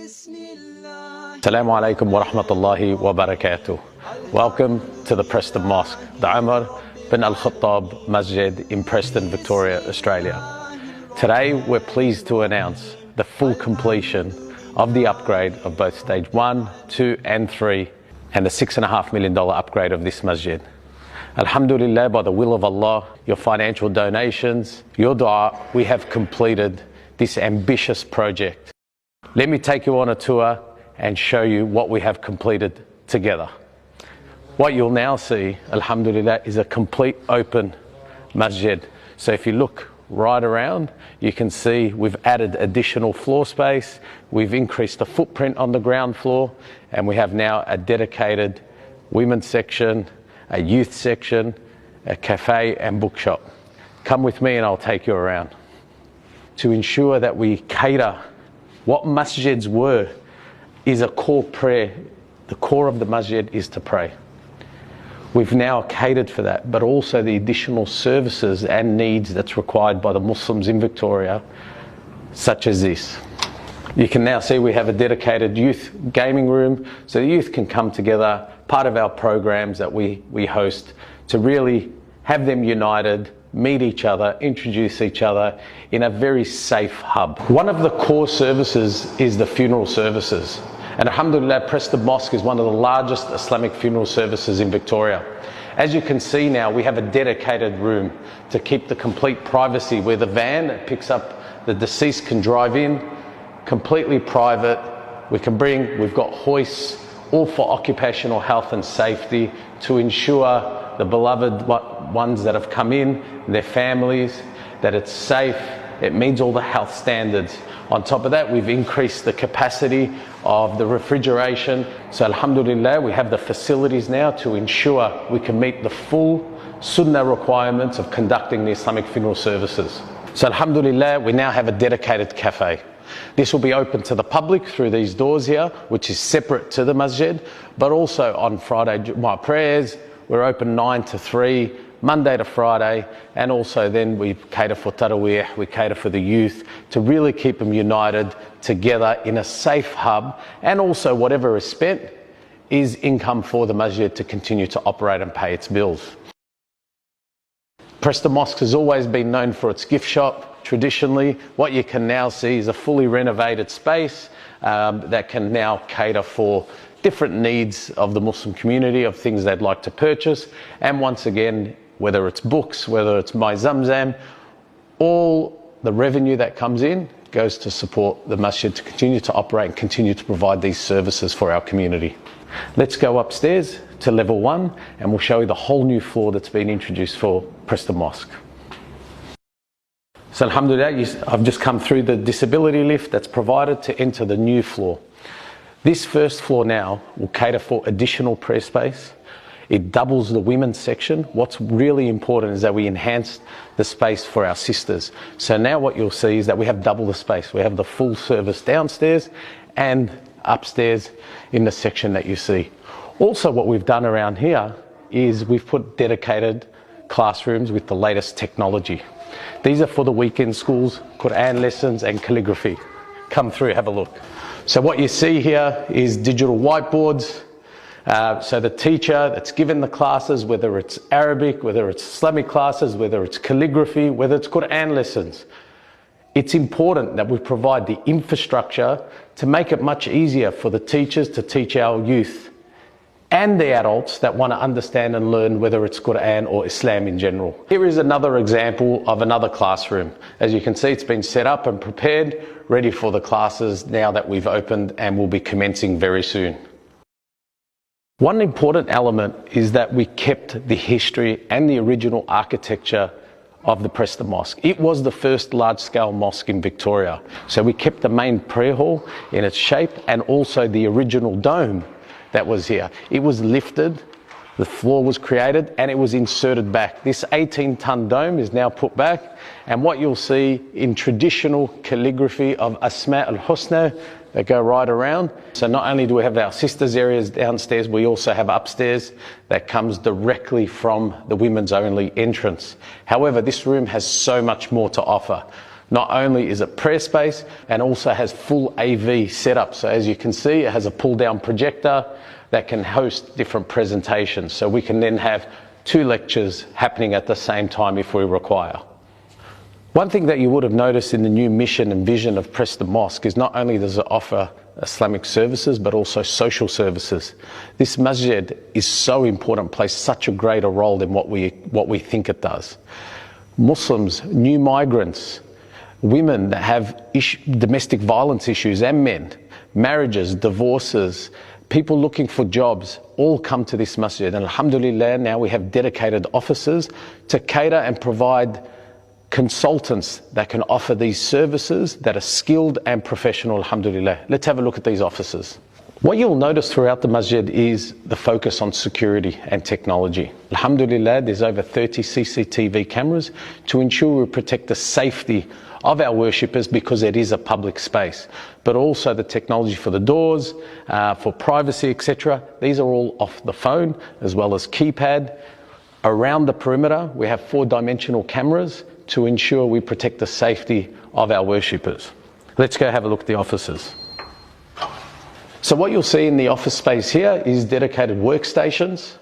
Assalamu alaikum wa rahmatullahi wa barakatuh. Welcome to the Preston Mosque, the Umar bin Al-Khattab Masjid in Preston, Victoria, Australia. Today we're pleased to announce the full completion of the upgrade of both stage 1, 2 and 3 and the $6.5 million upgrade of this masjid. Alhamdulillah, by the will of Allah, your financial donations, your dua, we have completed this ambitious project. Let me take you on a tour and show you what we have completed together. What you'll now see, alhamdulillah, is a complete open masjid. So if you look right around, you can see we've added additional floor space, we've increased the footprint on the ground floor, and we have now a dedicated women's section, a youth section, a cafe and bookshop. Come with me and I'll take you around. To ensure that we cater what masjids were is a core prayer. The core of the masjid is to pray. We've now catered for that, but also the additional services and needs that's required by the Muslims in Victoria, such as this. You can now see we have a dedicated youth gaming room, so the youth can come together, part of our programs that we host, to really have them united, meet each other, introduce each other in a very safe hub. One of the core services is the funeral services. And alhamdulillah, Preston Mosque is one of the largest Islamic funeral services in Victoria. As you can see now, we have a dedicated room to keep the complete privacy, where the van that picks up the deceased can drive in, completely private. We've got hoists, all for occupational health and safety, to ensure the beloved ones that have come in, their families, that it's safe, it meets all the health standards. On top of that, we've increased the capacity of the refrigeration. So alhamdulillah, we have the facilities now to ensure we can meet the full sunnah requirements of conducting the Islamic funeral services. So alhamdulillah, we now have a dedicated cafe. This will be open to the public through these doors here, which is separate to the masjid, but also on Friday, my prayers, we're open 9 to 3, Monday to Friday, and also then we cater for Taraweeh, we cater for the youth, to really keep them united together in a safe hub, and also whatever is spent is income for the masjid to continue to operate and pay its bills. Preston Mosque has always been known for its gift shop. Traditionally, what you can now see is a fully renovated space that can now cater for different needs of the Muslim community, of things they'd like to purchase. And once again, whether it's books, whether it's My Zamzam, all the revenue that comes in goes to support the masjid to continue to operate and continue to provide these services for our community. Let's go upstairs to level 1 and we'll show you the whole new floor that's been introduced for Preston Mosque. So alhamdulillah, I've just come through the disability lift that's provided to enter the new floor. This first floor now will cater for additional prayer space. It doubles the women's section. What's really important is that we enhance the space for our sisters. So now what you'll see is that we have double the space. We have the full service downstairs and upstairs in the section that you see. Also, what we've done around here is we've put dedicated classrooms with the latest technology. These are for the weekend schools, Quran lessons and calligraphy. Come through, have a look. So what you see here is digital whiteboards. So the teacher that's given the classes, whether it's Arabic, whether it's Islamic classes, whether it's calligraphy, whether it's Quran lessons, it's important that we provide the infrastructure to make it much easier for the teachers to teach our youth and the adults that want to understand and learn, whether it's Quran or Islam in general. Here is another example of another classroom. As you can see, it's been set up and prepared, ready for the classes now that we've opened and will be commencing very soon. One important element is that we kept the history and the original architecture of the Preston Mosque. It was the first large-scale mosque in Victoria. So we kept the main prayer hall in its shape and also the original dome that was here. It was lifted, the floor was created, and it was inserted back. This 18-ton dome is now put back, and what you'll see in traditional calligraphy of Asma al-Husna that go right around. So not only do we have our sisters areas downstairs, we also have upstairs that comes directly from the women's only entrance. However, this room has so much more to offer. Not only is it prayer space, and also has full AV setup. So as you can see, it has a pull down projector that can host different presentations. So we can then have 2 lectures happening at the same time if we require. One thing that you would have noticed in the new mission and vision of Preston Mosque is not only does it offer Islamic services, but also social services. This masjid is so important, plays such a greater role than what we think it does. Muslims, new migrants, women that have domestic violence issues, and men, marriages, divorces, people looking for jobs, all come to this masjid. And alhamdulillah, now we have dedicated offices to cater and provide consultants that can offer these services that are skilled and professional, alhamdulillah. Let's have a look at these offices. What you'll notice throughout the masjid is the focus on security and technology. Alhamdulillah, there's over 30 CCTV cameras to ensure we protect the safety of our worshippers, because it is a public space, but also the technology for the doors, for privacy, etc. These are all off the phone, as well as keypad. Around the perimeter, we have 4-dimensional cameras to ensure we protect the safety of our worshippers. Let's go have a look at the offices. So what you'll see in the office space here is dedicated workstations.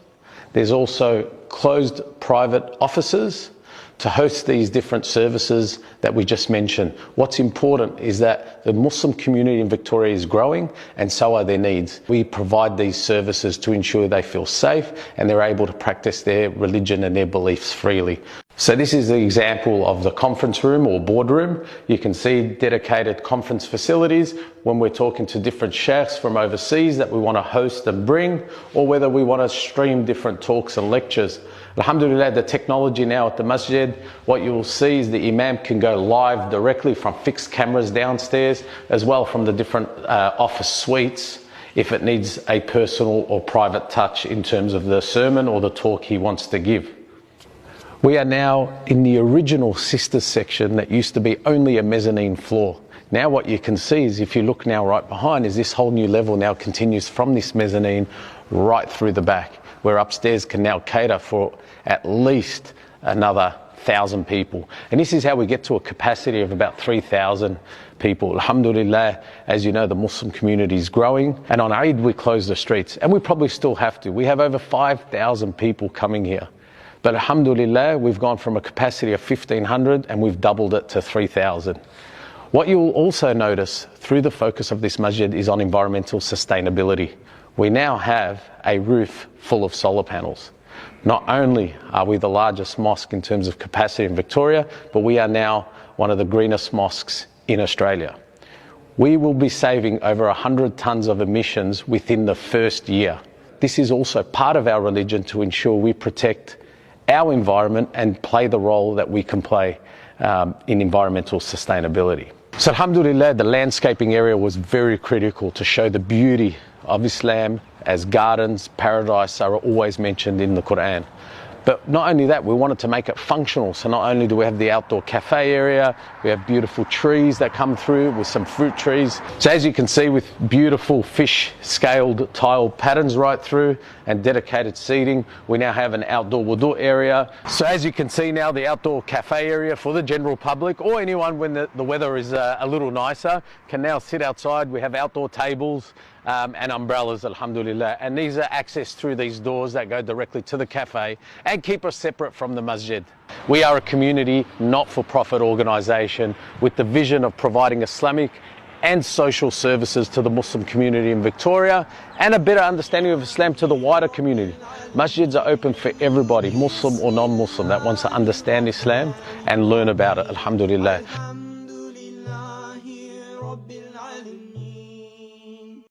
There's also closed private offices to host these different services that we just mentioned. What's important is that the Muslim community in Victoria is growing, and so are their needs. We provide these services to ensure they feel safe and they're able to practice their religion and their beliefs freely. So this is the example of the conference room or boardroom. You can see dedicated conference facilities when we're talking to different sheikhs from overseas that we want to host and bring, or whether we want to stream different talks and lectures. Alhamdulillah, the technology now at the masjid, what you will see is the imam can go live directly from fixed cameras downstairs, as well from the different office suites, if it needs a personal or private touch in terms of the sermon or the talk he wants to give. We are now in the original sisters section that used to be only a mezzanine floor. Now what you can see is, if you look now right behind, is this whole new level now continues from this mezzanine right through the back, where upstairs can now cater for at least another 1,000 people. And this is how we get to a capacity of about 3,000 people. Alhamdulillah, as you know, the Muslim community is growing, and on Eid we close the streets, and we probably still have to. We have over 5,000 people coming here. But alhamdulillah, we've gone from a capacity of 1,500 and we've doubled it to 3,000. What you'll also notice through the focus of this masjid is on environmental sustainability. We now have a roof full of solar panels. Not only are we the largest mosque in terms of capacity in Victoria, but we are now one of the greenest mosques in Australia. We will be saving over 100 tonnes of emissions within the first year. This is also part of our religion to ensure we protect our environment and play the role that we can play in environmental sustainability. So alhamdulillah, the landscaping area was very critical to show the beauty of Islam, as gardens, paradise are always mentioned in the Quran. But not only that, we wanted to make it functional. So not only do we have the outdoor cafe area, we have beautiful trees that come through with some fruit trees. So as you can see, with beautiful fish scaled tile patterns right through and dedicated seating, we now have an outdoor wudu area. So as you can see now, the outdoor cafe area for the general public, or anyone when the weather is a little nicer, can now sit outside. We have outdoor tables and umbrellas, alhamdulillah, and these are accessed through these doors that go directly to the cafe and keep us separate from the masjid. We are a community not-for-profit organisation with the vision of providing Islamic and social services to the Muslim community in Victoria, and a better understanding of Islam to the wider community. Masjids are open for everybody, Muslim or non-Muslim, that wants to understand Islam and learn about it, alhamdulillah.